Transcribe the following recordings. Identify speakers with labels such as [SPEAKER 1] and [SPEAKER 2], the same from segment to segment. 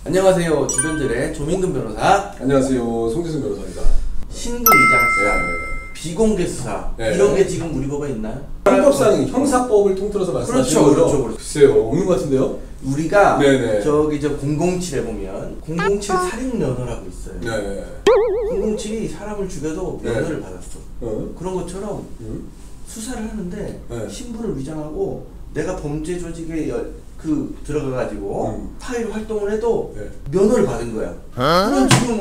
[SPEAKER 1] 안녕하세요. 주변들의 조민근 변호사.
[SPEAKER 2] 안녕하세요. 송재승 변호사입니다.
[SPEAKER 1] 신분 위장 수사, 비공개 수사 이런 게 지금 우리 법에 있나요?
[SPEAKER 2] 형법상 형사법을 통틀어서 말씀하시는 거죠?
[SPEAKER 1] 그렇죠.
[SPEAKER 2] 글쎄요. 없는 것 같은데요?
[SPEAKER 1] 우리가 저기 007에 보면 007 살인 면허라고 있어요. 007이 사람을 죽여도 면허를 받았어. 그런 것처럼 수사를 하는데 신분을 위장하고 내가 범죄 조직에 들어가가지고 파일 활동을 해도 면허를 받은 거야. 그럼 지금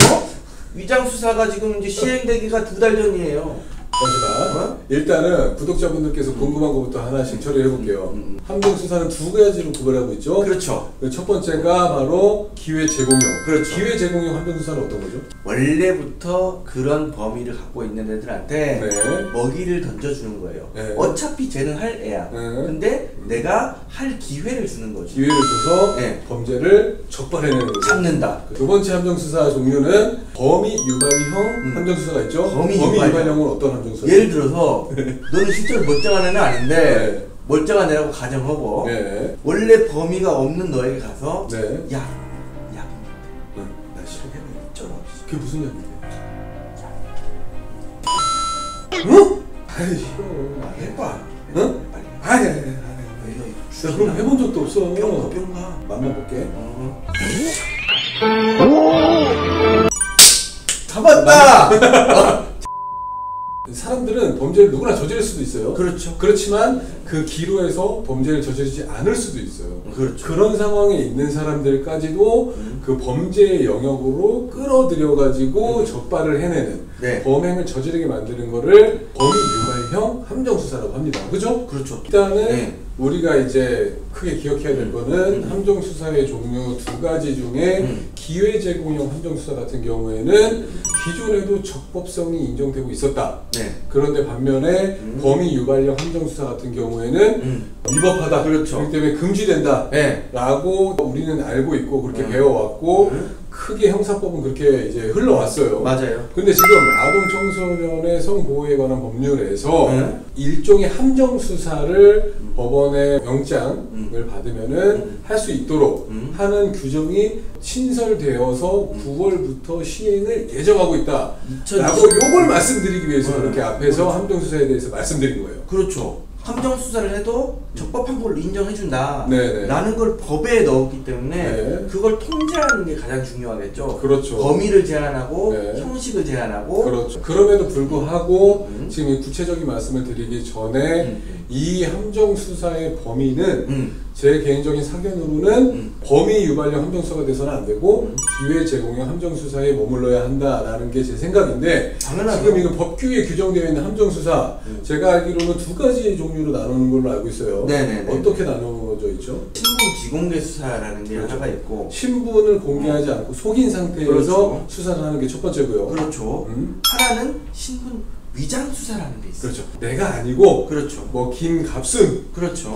[SPEAKER 1] 위장 수사가 지금 이제 시행되기가 2달 전이에요.
[SPEAKER 2] 잠시만. 일단은 구독자분들께서 궁금한 것부터 하나씩 처리해 볼게요. 함정 수사는 2가지로 구별하고 있죠.
[SPEAKER 1] 그렇죠.
[SPEAKER 2] 첫 번째가 바로 기회 제공형.
[SPEAKER 1] 그렇죠.
[SPEAKER 2] 기회 제공형 함정 수사는 어떤 거죠?
[SPEAKER 1] 원래부터 그런 범위를 갖고 있는 애들한테 먹이를 던져주는 거예요. 어차피 쟤는 할 애야. 근데 내가 할 기회를 주는 거지.
[SPEAKER 2] 기회를 줘서 범죄를 적발해내는 거죠.
[SPEAKER 1] 잡는다.
[SPEAKER 2] 두 번째 함정 수사 종류는 범위 유발형 함정 수사가 있죠. 범위 유발형은 어떤 함정 수사?
[SPEAKER 1] 예를 들어서 너는 실제로 멀쩡한 애는 아닌데 멀쩡한 애라고 가정하고 원래 범위가 없는 너에게 가서 야, 나 실패는 있잖아.
[SPEAKER 2] 그게 무슨 약인데?
[SPEAKER 1] 응?
[SPEAKER 2] 아이 싫어.
[SPEAKER 1] 해봐.
[SPEAKER 2] 응?
[SPEAKER 1] 빨리.
[SPEAKER 2] 나 그럼 해본 적도 없어.
[SPEAKER 1] 뿅 가.
[SPEAKER 2] 맛만 볼게.
[SPEAKER 1] 잡았다!
[SPEAKER 2] 사람들은 범죄를 누구나 저지를 수도 있어요.
[SPEAKER 1] 그렇죠.
[SPEAKER 2] 그렇지만 그 기로에서 범죄를 저지르지 않을 수도 있어요.
[SPEAKER 1] 그렇죠.
[SPEAKER 2] 그런 상황에 있는 사람들까지도 그 범죄의 영역으로 끌어들여가지고 적발을 해내는 범행을 저지르게 만드는 거를 범위 유발형 함정 수사라고 합니다. 그죠?
[SPEAKER 1] 그렇죠.
[SPEAKER 2] 일단은 우리가 이제 크게 기억해야 될 거는 함정 수사의 종류 2가지 중에 기회 제공형 함정 수사 같은 경우에는 기존에도 적법성이 인정되고 있었다. 그런데 반면에 범위 유발형 함정 수사 같은 경우에는 위법하다. 그렇죠. 그렇기 때문에 금지된다. 라고 우리는 알고 있고 그렇게 배워왔고 크게 형사법은 그렇게 이제 흘러왔어요.
[SPEAKER 1] 맞아요.
[SPEAKER 2] 근데 지금 아동 청소년의 성보호에 관한 법률에서 일종의 함정 수사를 법원의 영장을 받으면은 할 수 있도록 하는 규정이 신설되어서 9월부터 시행을 예정하고 있다. 라고 요걸 말씀드리기 위해서 그렇게 앞에서 함정 수사에 대해서 말씀드린 거예요.
[SPEAKER 1] 그렇죠. 함정 수사를 해도 적법한 걸 인정해준다 라는 걸 법에 넣었기 때문에 그걸 통제하는 게 가장 중요하겠죠.
[SPEAKER 2] 그렇죠.
[SPEAKER 1] 범위를 제한하고 형식을 제한하고
[SPEAKER 2] 그렇죠. 그럼에도 불구하고 지금 이 구체적인 말씀을 드리기 전에 이 함정 수사의 범위는 제 개인적인 사견으로는 범위 유발형 함정 수사가 돼서는 안 되고 기회 제공형 함정 수사에 머물러야 한다라는 게 제 생각인데 지금 이거 법규에 규정되어 있는 함정 수사 제가 알기로는 2가지 종류로 나누는 걸로 알고 있어요. 어떻게 나누어져 있죠?
[SPEAKER 1] 신분 비공개 수사라는 게 하나가 있고
[SPEAKER 2] 신분을 공개하지 않고 속인 상태에서 수사를 하는 게 첫 번째고요.
[SPEAKER 1] 그렇죠. 하나는 신분 위장 수사라는 게 있어요.
[SPEAKER 2] 그렇죠. 내가 아니고 뭐 김갑순,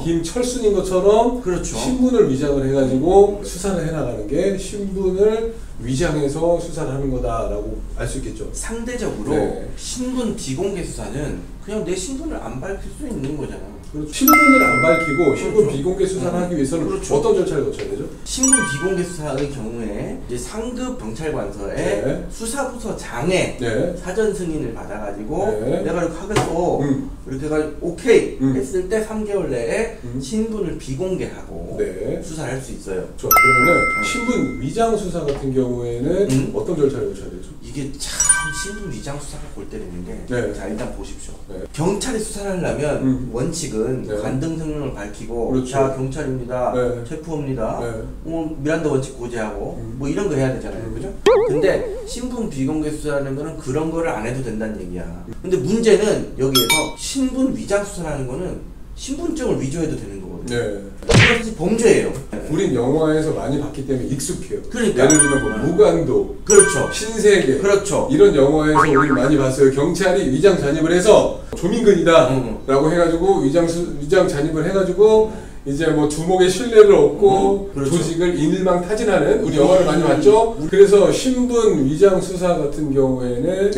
[SPEAKER 2] 김철순인 것처럼 신분을 위장을 해가지고 수사를 해나가는 게 신분을 위장해서 수사를 하는 거다라고 알 수 있겠죠.
[SPEAKER 1] 상대적으로 신분 비공개 수사는 그냥 내 신분을 안 밝힐 수 있는 거잖아.
[SPEAKER 2] 신분을 안 밝히고 신분 비공개 수사를 하기 위해서는 어떤 절차를 거쳐야 되죠?
[SPEAKER 1] 신분 비공개 수사의 경우에 이제 상급 경찰관서에 수사부서장의 사전 승인을 받아가지고 내가 이렇게 하겠어 이렇게 해가지고 오케이 했을 때 3개월 내에 신분을 비공개하고 수사를 할 수 있어요.
[SPEAKER 2] 그러면은 신분 위장 수사 같은 경우에는 어떤 절차를 거쳐야 되죠?
[SPEAKER 1] 이게 참 신분 위장 수사가 골 때리는 게 자 일단 보십시오. 경찰이 수사를 하려면 원칙은 관등 성명을 밝히고 자 경찰입니다. 체포입니다. 미란다 원칙 고지하고 뭐 이런 거 해야 되잖아요. 그죠? 근데 신분 비공개 수사라는 거는 그런 거를 안 해도 된다는 얘기야. 근데 문제는 여기에서 신분 위장 수사라는 거는 신분증을 위조해도 되는 거거든요. 이건 사실 범죄예요.
[SPEAKER 2] 우린 영화에서 많이 봤기 때문에 익숙해요.
[SPEAKER 1] 그러니까
[SPEAKER 2] 예를 들면 뭐 무간도, 신세계, 이런 영화에서 우리 많이 봤어요. 경찰이 위장 잔입을 해서 조민근이다 라고 해가지고 위장 잔입을 해가지고 이제 뭐 주목의 신뢰를 얻고 조직을 일망타진하는 우리 영화를 많이 봤죠. 그래서 신분 위장 수사 같은 경우에는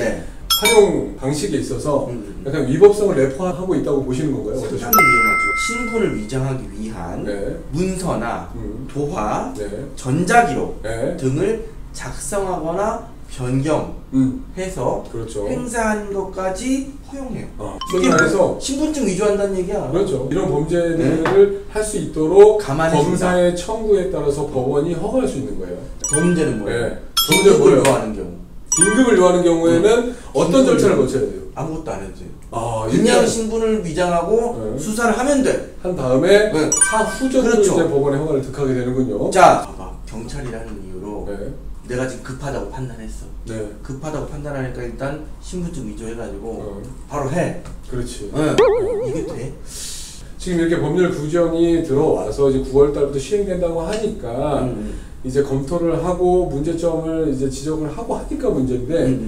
[SPEAKER 2] 활용 방식에 있어서 약간 위법성을 내포하고 있다고 보시는 건가요?
[SPEAKER 1] 상당히 위험하죠. 신분 신분을 위장하기 위한
[SPEAKER 2] 네.
[SPEAKER 1] 문서나 도화,
[SPEAKER 2] 네.
[SPEAKER 1] 전자기록
[SPEAKER 2] 네.
[SPEAKER 1] 등을 작성하거나 변경해서
[SPEAKER 2] 그렇죠.
[SPEAKER 1] 행사하는 것까지 허용해요.
[SPEAKER 2] 소위 말해서
[SPEAKER 1] 신분증 위조한다는 얘기야.
[SPEAKER 2] 그렇죠. 이런 범죄들을 할 수 있도록 검사의
[SPEAKER 1] 준다.
[SPEAKER 2] 청구에 따라서 법원이 허가할 수 있는 거예요.
[SPEAKER 1] 범죄는 뭐예요?
[SPEAKER 2] 네.
[SPEAKER 1] 긴급을 요하는 경우.
[SPEAKER 2] 긴급을 요하는 경우에는 어떤 절차를 거쳐야 돼요?
[SPEAKER 1] 아무것도 안 해도 돼요.
[SPEAKER 2] 그냥
[SPEAKER 1] 그냥 신분을 위장하고 수사를 하면 돼.
[SPEAKER 2] 한 다음에 사후적으로
[SPEAKER 1] 그렇죠.
[SPEAKER 2] 이제 법원의 허가를 득하게 되는군요.
[SPEAKER 1] 자, 봐봐. 경찰이라는 이유로
[SPEAKER 2] 네.
[SPEAKER 1] 내가 지금 급하다고 판단했어.
[SPEAKER 2] 네.
[SPEAKER 1] 급하다고 판단하니까 일단 신분증 위조해가지고 바로 해.
[SPEAKER 2] 그렇지.
[SPEAKER 1] 이게 돼?
[SPEAKER 2] 지금 이렇게 법률 규정이 들어와서 이제 9월 달부터 시행된다고 하니까 이제 검토를 하고 문제점을 이제 지적을 하고 하니까 문제인데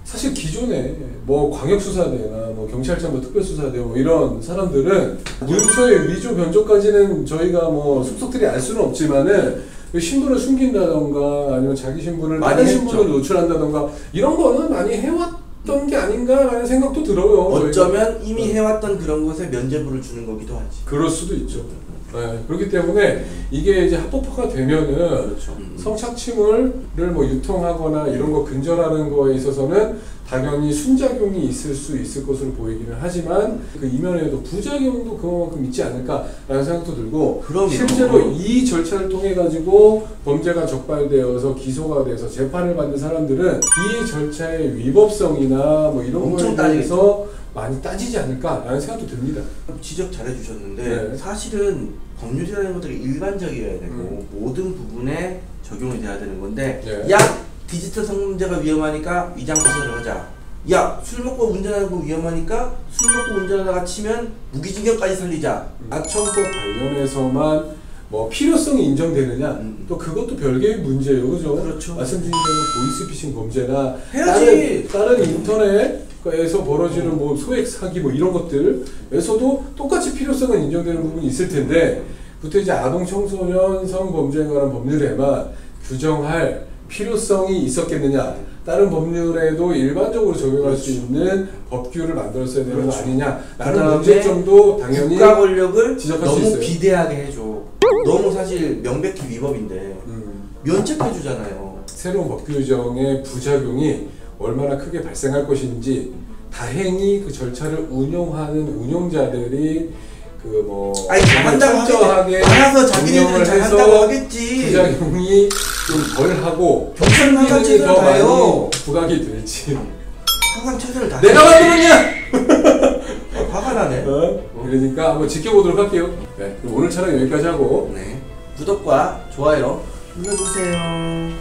[SPEAKER 2] 사실 기존에 뭐 광역수사대나 뭐 경찰청 뭐 특별수사대 뭐 이런 사람들은 문서의 위조 변조까지는 저희가 뭐 속속들이 알 수는 없지만은 신분을 숨긴다던가 아니면 자기 신분을 다른 신분을 노출한다던가 이런 거는 많이 해왔던 게 아닌가라는 생각도 들어요.
[SPEAKER 1] 어쩌면 이미 해왔던 그런 것에 면죄부를 주는 거기도 하지.
[SPEAKER 2] 그럴 수도 있죠. 네, 그렇기 때문에 이게 이제 합법화가 되면은
[SPEAKER 1] 그렇죠.
[SPEAKER 2] 성착취물을 뭐 유통하거나 이런 거 근절하는 거에 있어서는 당연히 순작용이 있을 수 있을 것으로 보이기는 하지만 그 이면에도 부작용도 그만큼 있지 않을까라는 생각도 들고
[SPEAKER 1] 그럼요.
[SPEAKER 2] 실제로 이 절차를 통해 가지고 범죄가 적발되어서 기소가 돼서 재판을 받는 사람들은 이 절차의 위법성이나 뭐 이런 거에 대해서 많이 따지지 않을까라는 생각도 듭니다.
[SPEAKER 1] 지적 잘 해주셨는데
[SPEAKER 2] 네.
[SPEAKER 1] 사실은 법률이라는 것들이 일반적이어야 되고 모든 부분에 적용이 돼야 되는 건데
[SPEAKER 2] 네.
[SPEAKER 1] 야! 디지털 성범죄가 위험하니까 위장수사를 하자. 야! 술 먹고 운전하는 거 위험하니까 술 먹고 운전하다가 치면 무기징역까지 살리자.
[SPEAKER 2] 아청법 관련해서만 뭐 필요성이 인정되느냐 또 그것도 별개의 문제예요. 그죠?
[SPEAKER 1] 그렇죠.
[SPEAKER 2] 말씀드린 대로 보이스피싱 범죄나
[SPEAKER 1] 해야지.
[SPEAKER 2] 다른 인터넷에서 벌어지는 뭐 소액 사기 뭐 이런 것들에서도 똑같이 필요성은 인정되는 부분이 있을 텐데 부터 이제 아동 청소년 성범죄에 관한 법률에만 규정할 필요성이 있었겠느냐 다른 법률에도 일반적으로 적용할 수 있는 법규를 만들었어야 되는 거 아니냐라는 문제점도 당연히
[SPEAKER 1] 국가 권력을
[SPEAKER 2] 지적할 수
[SPEAKER 1] 너무
[SPEAKER 2] 있어요.
[SPEAKER 1] 비대하게 해줘. 너무 사실 명백히 위법인데 면책해주잖아요.
[SPEAKER 2] 새로운 법 규정의 부작용이 얼마나 크게 발생할 것인지 다행히 그 절차를 운용하는 운용자들이 그 뭐
[SPEAKER 1] 철저하게 알아서 자기네들 잘 한다고 하겠지.
[SPEAKER 2] 부작용이 좀 덜하고
[SPEAKER 1] 경찰은 항상 최선을
[SPEAKER 2] 더 많이
[SPEAKER 1] 다해요.
[SPEAKER 2] 부각이 될지
[SPEAKER 1] 항상 최선을 다.
[SPEAKER 2] 내가 만들었냐?
[SPEAKER 1] 화가 나네.
[SPEAKER 2] 그러니까 한번 지켜보도록 할게요. 네, 그럼 오늘 촬영 여기까지 하고
[SPEAKER 1] 네, 구독과 좋아요 눌러주세요.